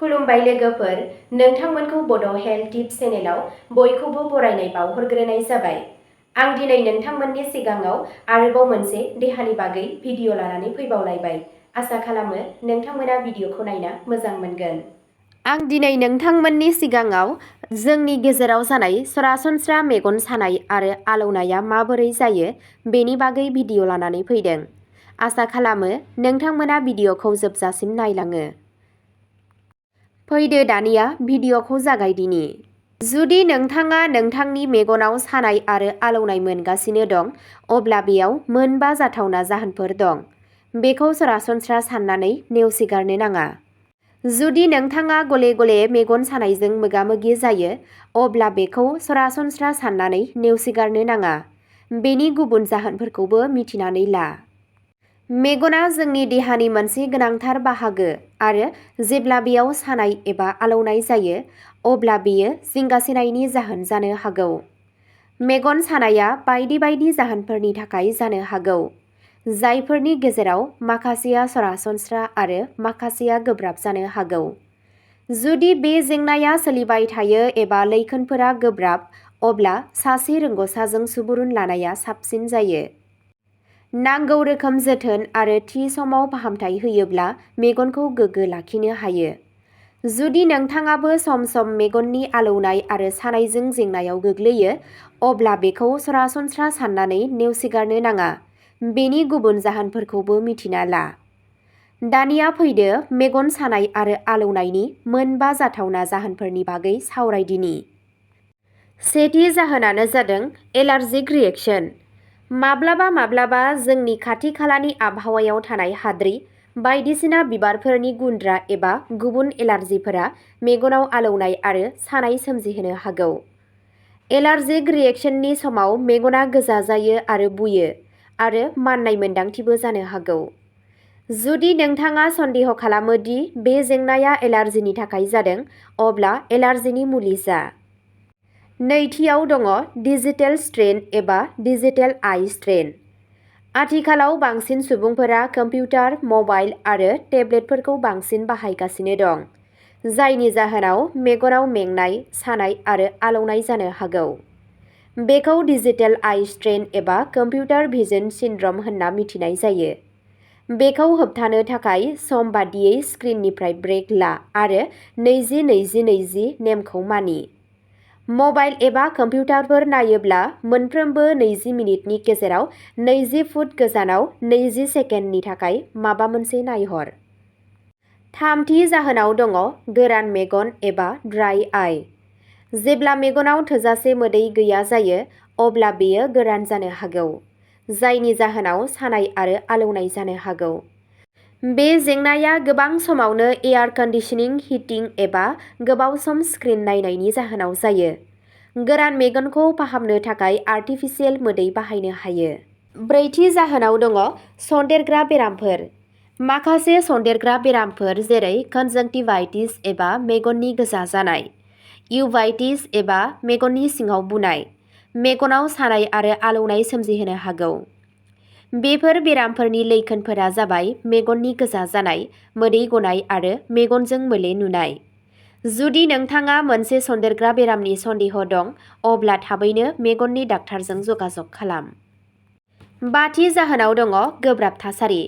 खुलुमबाय लोगोफोर, नोंथांमोनखौ बड' हेल्थ टिप्स चेनेलाव बयखौबो बरायनाय बावहरग्रोनाय जाबाय। आं दिनै नोंथांमोननि सिगाङाव आरोबाव मोनसे देहानि बागै भिडिअ लानानै फैबावलायबाय। आसा खालामो नोंथांमोना भिडिअखौ नायना मोजां मोनगोन। आं दिनै नोंथांमोननि सिगाङाव जोंनि गेजेराव जानाय सरासनस्रा मेगन सानाय आरो आलौनाया माबोरै जायो बेनि बागै भिडिअ लानानै फैदों। आसा खालामो नोंथांमोना भिडिअखौ जोबजासिम नायलाङो। फैदो दानिया भिडिअखौ जागायदिनि। जुदि नोंथाङा नोंथांनि मेगनाव सानाय आरो आलौनाय मोनगासिनो दं, अब्ला बेयाव मोनबा जाथावना जाहोनफोर दं। बेखौ सरासनस्रा साननानै नेवसिगारनो नाङा। जुदि नोंथाङा गले गले मेगन सानायजों मोगा-मोगि जायो, अब्ला बेखौ सरासनस्रा साननानै नेवसिगारनो नाङा। बेनि गुबुन जाहोनफोरखौबो मिथिनानै ला। मेगना जोंनि देहानि मोनसे गोनांथार बाहागो आरो जेब्ला बेयाव सानाय एबा आलौनाय जायो, अब्ला बेयो जिंगासिनायनि जाहोन जानो हागौ। मेगन सानाया बायदि बायदि जाहोनफोरनि थाखाय जानो हागौ, जायफोरनि गेजेराव माखासेया सरासनस्रा आरो माखासेया गोब्राब जानो हागौ। जुदि बे जेंनाया सोलिबाय थायो एबा लैखोनफोरा गोब्राब, अब्ला सासे रोंग'साजों सुबुरुन लानाया साबसिन जायो। नांगौ रोखोम जोथोन आरो थि समाव फाहामथाय होयोब्ला मेगनखौ गोग्गो लाखिनो हायो। जुदि नोंथाङाबो सम-सम मेगननि आलौनाय आरो सानायजों जेंनायाव गोग्लैयो, अब्ला बेखौ सरासनस्रा साननानै नेवसिगारनो नाङा। बेनि गुबुन जाहोनफोरखौबो मिथिना ला। दानिया फैदो मेगन सानाय आरो आलौनायनि मोनबा जाथावना जाहोनफोरनि बागै सावरायदिनि। सेथि जाहोनानो जादों एलार्जिक रिएक्सन। माब्लाबा जोंनि खाथि-खालानि आबहावायाव थानाय हाद्रि, बायदिसिना बिबारफोरनि गुन्द्रा एबा गुबुन एलार्जिफोरा मेगनाव आलौनाय आरो सानाय सोमजिहोनो हागौ। एलार्जिक रिएक्सननि समाव मेगना गोजा जायो आरो बुयो, आरो माननाय मोन्दांथिबो जानो हागौ। जुदि नोंथाङा सन्देह खालामो दि बे जेंनाया एलार्जिनि थाखाय जादों, अब्ला एलार्जिनि मुलि जा। नैथियाव दङ डिजिटेल स्ट्रेन एबा डिजिटेल आइ स्ट्रेन। आथिखालाव बांसिन सुबुंफोरा कम्पिउटार, मबाइल आरो टेब्लेटफोरखौ बांसिन बाहायगासिनो दं, जायनि जाहोनाव मेगनाव मेंनाय, सानाय आरो आलौनाय जानो हागौ। बेखौ डिजिटेल आइ स्ट्रेन एबा कम्पिउटार भिजन सिन्ड्रम होनना मिथिनाय जायो। बेखौ होबथानो थाखाय सम बादियै स्क्रिननिफ्राय ब्रेक ला आरो 20-20-20 नेमखौ मानि। मबाइल एबा कम्पिउटारफोर नायोब्ला मोनफ्रोमबो 20 मिनिटनि गेजेराव 20 फुट गोजानाव 20 सेकेन्डनि थाखाय माबा मोनसे नायहर। थामथि जाहोनाव दङ गोरान मेगन एबा ड्राइ आइ। जेब्ला मेगनाव थोजासे मोदै गैया जायो, अब्ला बेयो गोरान जानो हागौ, जायनि जाहोनाव सानाय आरो आलौनाय जानो हागौ। बे जेंनाया गोबां समावनो एयार कन्दिसनिं, हिटिं एबा गोबाव सम स्क्रिन नायनायनि जाहोनाव जायो। गोरान मेगनखौ फाहामनो थाखाय आर्टिफिसियेल मोदै बाहायनो हायो। ब्रैथि जाहोनाव दङ सन्देरग्रा बेरामफोर। माखासे सन्देरग्रा बेरामफोर जेरै कनजंक्टिभाइटिस एबा मेगननि गोजा जानाय, इउभाइटिस एबा मेगननि सिङाव बुनाय, मेगनाव सानाय आरो आलौनाय सोमजिहोनो हागौ। बेफोर बेरामफोरनि लैखोनफोरा जाबाय मेगननि गोजा जानाय, मोदै गनाय आरो मेगनजों मोले नुनाय। जुदि नोंथाङा मोनसे सन्देरग्रा बेरामनि सन्देह दं, अब्ला थाबैनो मेगननि डाक्टारजों जगाजग खालाम। बाथि जाहोनाव दङ गोब्राब थासारि।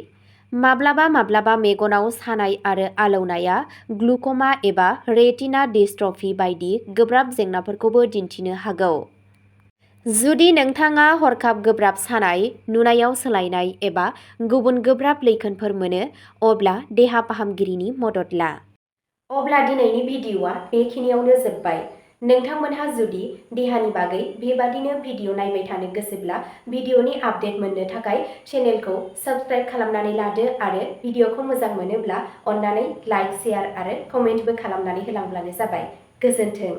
माब्लाबा मेगनाव सानाय आरो आलौनाया ग्लुक'मा एबा रेटिना डिस्ट्रफि बायदि गोब्राब जेंनाफोरखौबो दिन्थिनो हागौ। जुदि नोंथाङा हरखाब गोब्राब सानाय, नुनायाव सोलायनाय एबा गुबुन गोब्राब लैखोनफोर मोनो, अब्ला देहा फाहामगिरिनि मदद ला। अब्ला दिनैनि भिडिअआ बेखिनियावनो जोबबाय। नोंथांमोनहा जुदि देहानि बागै बेबादिनो भिडिअ नायबाय थानो गोसोब्ला भिडिअनि आपडेट मोननो थाखाय चेनेलखौ साबस्क्राइब खालामनानै लादो आरो भिडिअखौ मोजां मोनोब्ला अन्नानै लाइक, शेयार आरो कमेन्टबो खालामनानै होलांब्लानो जाबाय। गोजोन्थों।